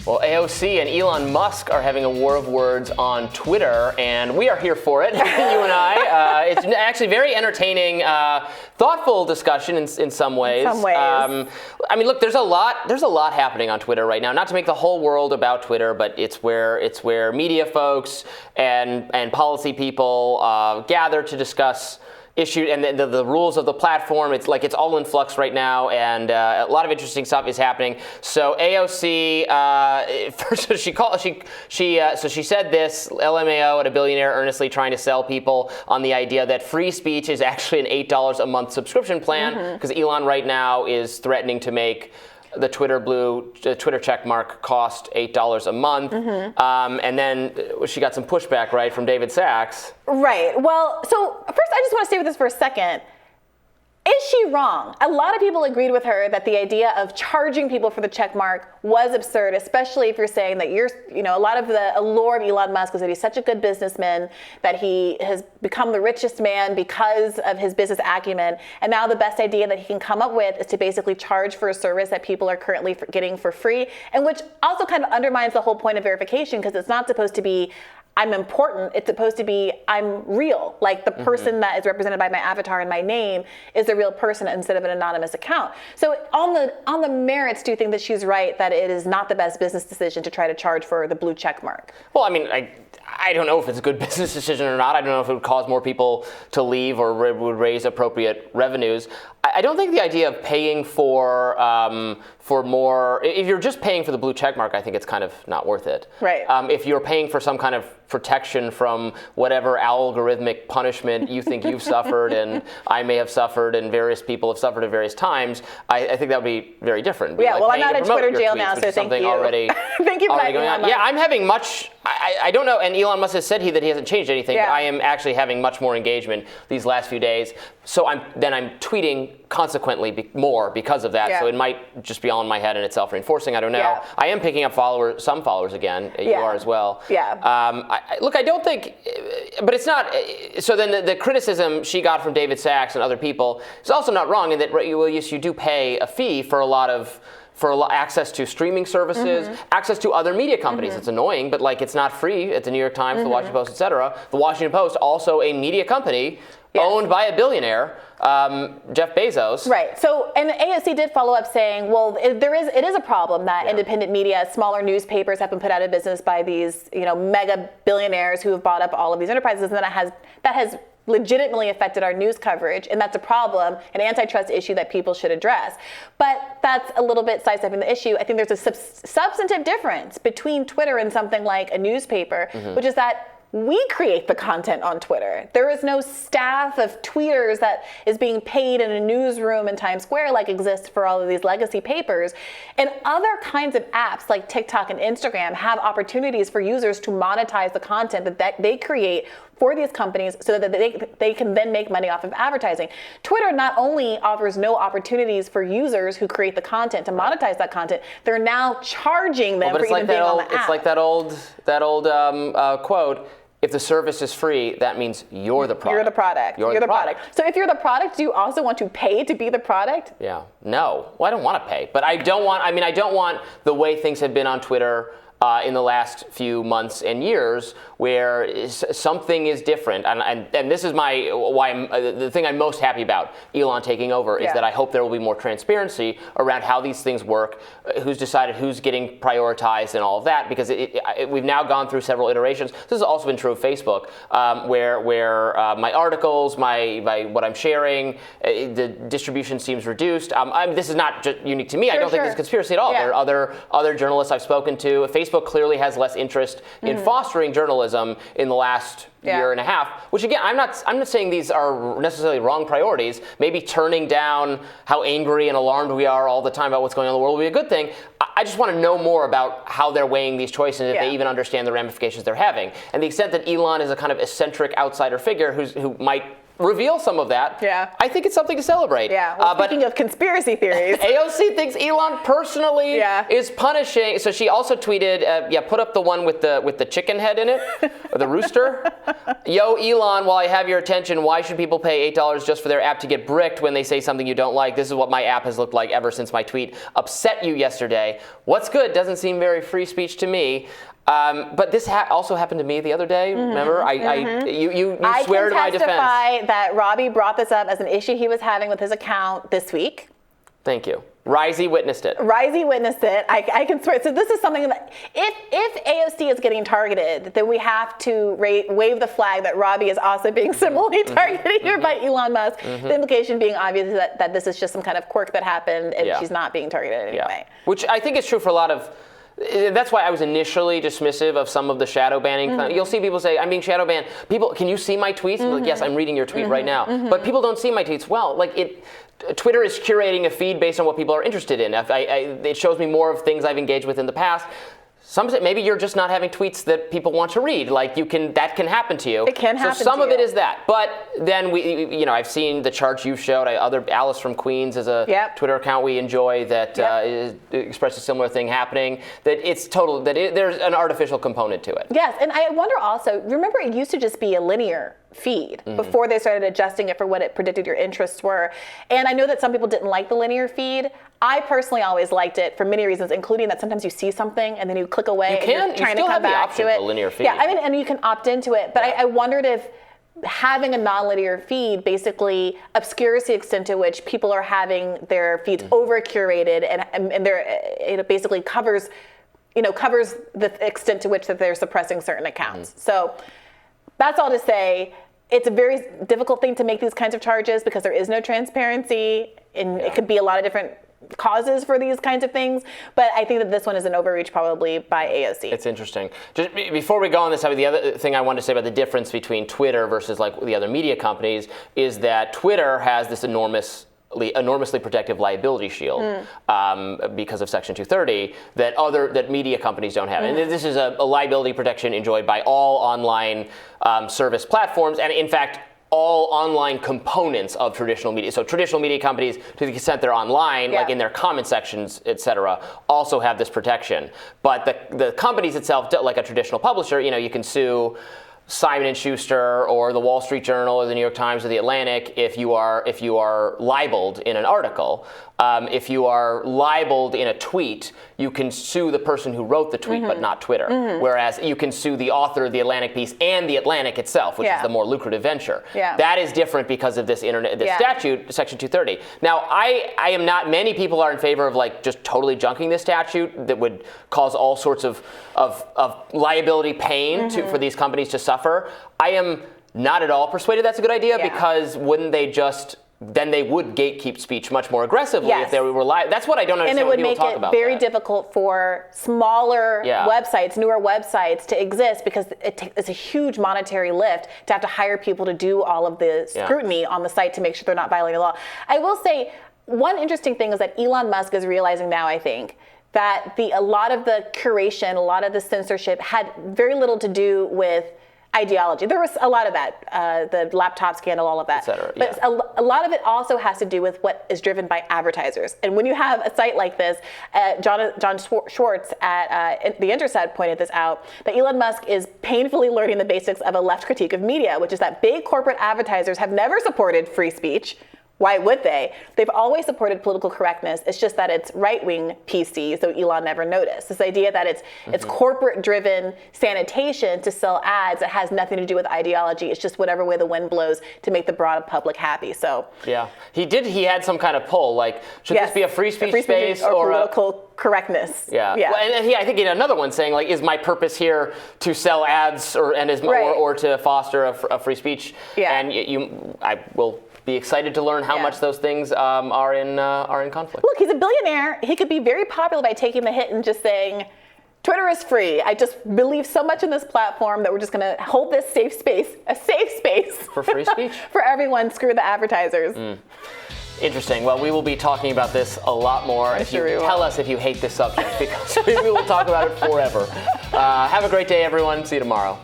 Well, AOC and Elon Musk are having a war of words on Twitter, and we are here for it, you and I. It's actually very entertaining, thoughtful discussion in some ways. I mean, look, there's a lot happening on Twitter right now. Not to make the whole world about Twitter, but it's where media folks and policy people gather to discuss issue and the rules of the platform. It's all in flux right now, and a lot of interesting stuff is happening. So AOC, first she said this: LMAO at a billionaire earnestly trying to sell people on the idea that free speech is actually an $8 a month subscription plan, because Elon right now is threatening to make the Twitter check mark cost $8 a month. And then she got some pushback, right, from David Sachs. Right. Well, so first I just want to stay with this for a second. Is she wrong? A lot of people agreed with her that the idea of charging people for the check mark was absurd, especially if you're saying that a lot of the allure of Elon Musk was that he's such a good businessman, that he has become the richest man because of his business acumen. And now the best idea that he can come up with is to basically charge for a service that people are currently getting for free, and which also kind of undermines the whole point of verification, because it's not supposed to be I'm important. It's supposed to be I'm real. Like the person that is represented by my avatar and my name is a real person instead of an anonymous account. So on the merits, do you think that she's right that it is not the best business decision to try to charge for the blue check mark? Well, I mean, I don't know if it's a good business decision or not. I don't know if it would cause more people to leave or would raise appropriate revenues. I don't think the idea of paying for more, if you're just paying for the blue check mark, I think it's kind of not worth it. Right. If you're paying for some kind of protection from whatever algorithmic punishment you think you've suffered and I may have suffered and various people have suffered at various times, I think that would be very different. Yeah, well, I'm not in Twitter jail now, so thank you. Thank you for that, Elon Musk. Yeah, I'm having much, I don't know, and Elon Musk has said that he hasn't changed anything, but I am actually having much more engagement these last few days. So I'm tweeting consequently more because of that. So it might just be all in my head and it's self-reinforcing. I don't know. I am picking up some followers again. You are as well. Look, I don't think, but it's not. So then the criticism she got from David Sachs and other people is also not wrong in that you do pay a fee for access to streaming services, access to other media companies. It's annoying, but it's not free at the New York Times, the Washington Post, etc. The Washington Post, also a media company owned by a billionaire, Jeff Bezos. Right. So, and AOC did follow up saying, well, it is a problem that independent media, smaller newspapers have been put out of business by these, mega billionaires who have bought up all of these enterprises, and that has legitimately affected our news coverage, and that's a problem, an antitrust issue that people should address. But that's a little bit sidestepping the issue. I think there's a substantive difference between Twitter and something like a newspaper, which is that we create the content on Twitter. There is no staff of tweeters that is being paid in a newsroom in Times Square like exists for all of these legacy papers. And other kinds of apps like TikTok and Instagram have opportunities for users to monetize the content that they create for these companies so that they can then make money off of advertising. Twitter not only offers no opportunities for users who create the content to monetize that content, they're now charging them for even being on the app. It's like that old quote, if the service is free, that means you're the product. You're the product. You're the product. So if you're the product, do you also want to pay to be the product? Yeah. No. Well, I don't want to pay, but I don't want the way things have been on Twitter in the last few months and years, where something is different, and this is the thing I'm most happy about Elon taking over is that I hope there will be more transparency around how these things work, who's decided who's getting prioritized and all of that, because we've now gone through several iterations. This has also been true of Facebook, where my articles, my what I'm sharing, the distribution seems reduced. This is not just unique to me. I don't think this is conspiracy at all. There are other journalists I've spoken to. Facebook clearly has less interest in fostering journalism in the last year and a half, which again, I'm not saying these are necessarily wrong priorities. Maybe turning down how angry and alarmed we are all the time about what's going on in the world will be a good thing. I just want to know more about how they're weighing these choices, if they even understand the ramifications they're having. And the extent that Elon is a kind of eccentric outsider figure who might reveal some of that, I think it's something to celebrate. Yeah. Well, speaking of conspiracy theories, AOC thinks Elon personally is punishing. So she also tweeted, put up the one with the chicken head in it, or the rooster. Yo, Elon, while I have your attention, why should people pay $8 just for their app to get bricked when they say something you don't like? This is what my app has looked like ever since my tweet upset you yesterday. What's good? Doesn't seem very free speech to me. But this also happened to me the other day. Remember, you swear to my defense. I can testify that Robbie brought this up as an issue he was having with his account this week. Thank you. Risey witnessed it. Risey witnessed it. I can swear. So this is something that if AOC is getting targeted, then we have to wave the flag that Robbie is also being similarly targeted here by Elon Musk. The implication being obvious that this is just some kind of quirk that happened and she's not being targeted anyway. Which I think is true for a lot of. That's why I was initially dismissive of some of the shadow banning. You'll see people say, I'm being shadow banned. People, can you see my tweets? I'm like, yes, I'm reading your tweet right now. But people don't see my tweets. Well, Twitter is curating a feed based on what people are interested in. It shows me more of things I've engaged with in the past. Maybe you're just not having tweets that people want to read. That can happen to you. It can happen. So some of it is that. But then I've seen the charts you've showed. Alice from Queens is a Twitter account we enjoy that expresses a similar thing happening. That it's total. There's an artificial component to it. Yes, and I wonder also. Remember, it used to just be a linear feed before they started adjusting it for what it predicted your interests were. And I know that some people didn't like the linear feed. I personally always liked it for many reasons, including that sometimes you see something and then you click away and you're trying to come back to it. The linear feed. Yeah, and you can opt into it. But I wondered if having a non-linear feed basically obscures the extent to which people are having their feeds over-curated and it basically covers the extent to which that they're suppressing certain accounts. So that's all to say. It's a very difficult thing to make these kinds of charges because there is no transparency, and it could be a lot of different causes for these kinds of things. But I think that this one is an overreach probably by AOC. It's interesting. Just before we go on this, the other thing I wanted to say about the difference between Twitter versus the other media companies is that Twitter has this enormously protective liability shield because of Section 230 that media companies don't have. And this is a liability protection enjoyed by all online service platforms, and in fact, all online components of traditional media. So traditional media companies, to the extent they're online, like in their comment sections, et cetera, also have this protection. But the companies itself, like a traditional publisher, you can sue Simon & Schuster or the Wall Street Journal or the New York Times or the Atlantic if you are libeled in an article. If you are libeled in a tweet, you can sue the person who wrote the tweet, but not Twitter. Whereas you can sue the author of the Atlantic piece and the Atlantic itself, which is the more lucrative venture. That is different because of this statute, Section 230. Now, I am not. Many people are in favor of just totally junking this statute that would cause all sorts of liability pain for these companies to suffer. I am not at all persuaded that's a good idea because wouldn't they just then they would gatekeep speech much more aggressively if they were live. That's what I don't understand when people talk about. And it would make it very difficult for smaller websites, newer websites to exist because it's a huge monetary lift to have to hire people to do all of the scrutiny on the site to make sure they're not violating the law. I will say one interesting thing is that Elon Musk is realizing now, I think, that a lot of the curation, a lot of the censorship had very little to do with ideology. There was a lot of that, the laptop scandal, all of that. But a lot of it also has to do with what is driven by advertisers. And when you have a site like this, John Schwartz at The Intercept pointed this out, that Elon Musk is painfully learning the basics of a left critique of media, which is that big corporate advertisers have never supported free speech. Why would they? They've always supported political correctness. It's just that it's right-wing PC, so Elon never noticed. This idea that it's corporate-driven sanitation to sell ads that has nothing to do with ideology. It's just whatever way the wind blows to make the broad public happy. So he had some kind of poll, should this be a free speech space or political correctness? Well, and I think he had another one saying is my purpose here to sell ads or to foster a free speech? And I will be excited to learn how much those things are in conflict. Look, he's a billionaire. He could be very popular by taking the hit and just saying, Twitter is free. I just believe so much in this platform that we're just going to hold this a safe space for free speech for everyone. Screw the advertisers. Interesting. Well, we will be talking about this a lot more. Tell us if you hate this subject, because we will talk about it forever. Have a great day, everyone. See you tomorrow.